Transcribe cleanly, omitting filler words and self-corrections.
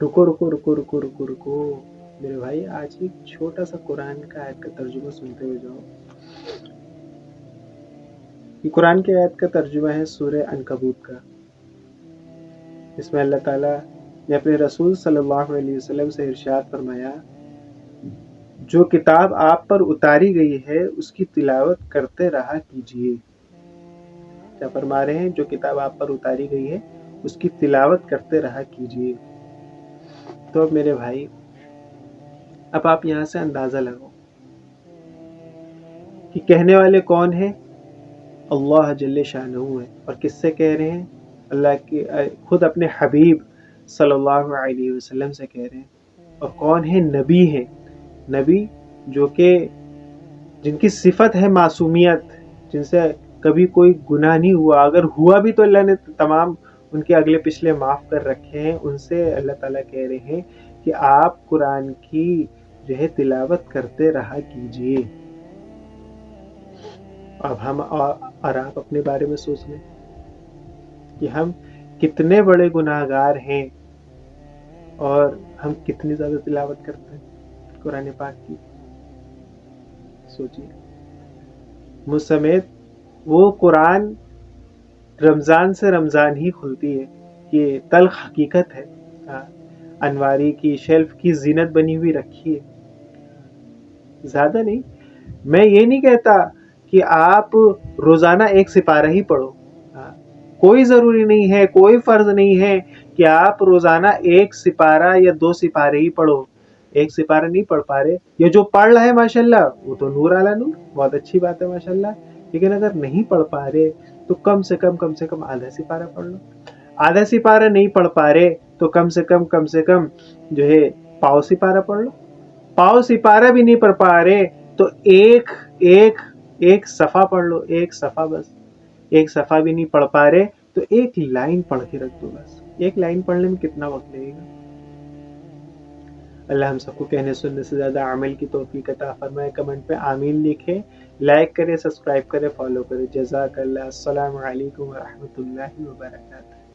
رکو رکو رکو رکو رکو رکو میرے بھائی، آج ایک چھوٹا سا قرآن کا آیت کا ترجمہ سنتے ہوئے جاؤ. یہ قرآن کی آیت کا ترجمہ ہے سورہ عنکبوت کا. اس میں اللہ تعالیٰ نے اپنے رسول صلی اللہ علیہ وسلم سے ارشاد فرمایا، جو کتاب آپ پر اتاری گئی ہے اس کی تلاوت کرتے رہا کیجیے. کیا فرما رہے ہیں؟ جو کتاب آپ پر اتاری گئی ہے اس کی تلاوت کرتے رہا کیجیے. تو اب میرے بھائی، اب آپ یہاں سے اندازہ لگاؤ کہ کہنے والے کون ہیں؟ اللہ جل شانہ ہے. اور کس سے کہہ رہے ہیں؟ اللہ کی خود اپنے حبیب صلی اللہ علیہ وسلم سے کہہ رہے ہیں. اور کون ہے؟ نبی ہے. نبی جو کہ جن کی صفت ہے معصومیت، جن سے کبھی کوئی گناہ نہیں ہوا، اگر ہوا بھی تو اللہ نے تمام ان کے اگلے پچھلے معاف کر رکھے ہیں. ان سے اللہ تعالیٰ کہہ رہے ہیں کہ آپ قرآن کی جو ہے تلاوت کرتے رہا کیجیے. اب ہم اور آپ اپنے بارے میں سوچ لیں کہ ہم کتنے بڑے گناہ گار ہیں اور ہم کتنی زیادہ تلاوت کرتے ہیں قرآن پاک کی. سوچیے. مجھ سمیت وہ قرآن رمضان سے رمضان ہی کھلتی ہے. یہ تلخ حقیقت ہے. انواری کی شیلف کی زینت بنی ہوئی رکھی ہے. زیادہ نہیں. میں یہ نہیں کہتا کہ آپ روزانہ ایک سپارہ ہی پڑھو. کوئی ضروری نہیں ہے، کوئی فرض نہیں ہے کہ آپ روزانہ ایک سپارہ یا 2 سپارے ہی پڑھو. ایک سپارہ نہیں پڑھ پا رہے، یہ جو پڑھ رہا ہے ماشاءاللہ وہ تو نور علی نور، بہت اچھی بات ہے ماشاءاللہ. لیکن اگر نہیں پڑھ پا رہے تو کم سے کم آدھا سپارہ پڑھ لو. آدھا سپارہ نہیں پڑھ پا رہے تو کم سے کم جو ہے پاؤ سپارہ پڑھ لو. پاؤ سپارہ بھی نہیں پڑھ پا رہے تو ایک صفحہ پڑھ لو. ایک صفحہ، بس ایک صفحہ بھی نہیں پڑھ پا رہے تو ایک لائن پڑھ کے رکھ دو. بس ایک لائن پڑھنے میں کتنا وقت لگے گا؟ اللہ ہم سب کو کہنے سننے سے زیادہ عمل کی توفیق عطا فرمائے. کمنٹ پہ آمین لکھیں، لائک کریں، سبسکرائب کریں، فالو کریں. جزاک اللہ. السلام علیکم ورحمۃ اللہ وبرکاتہ.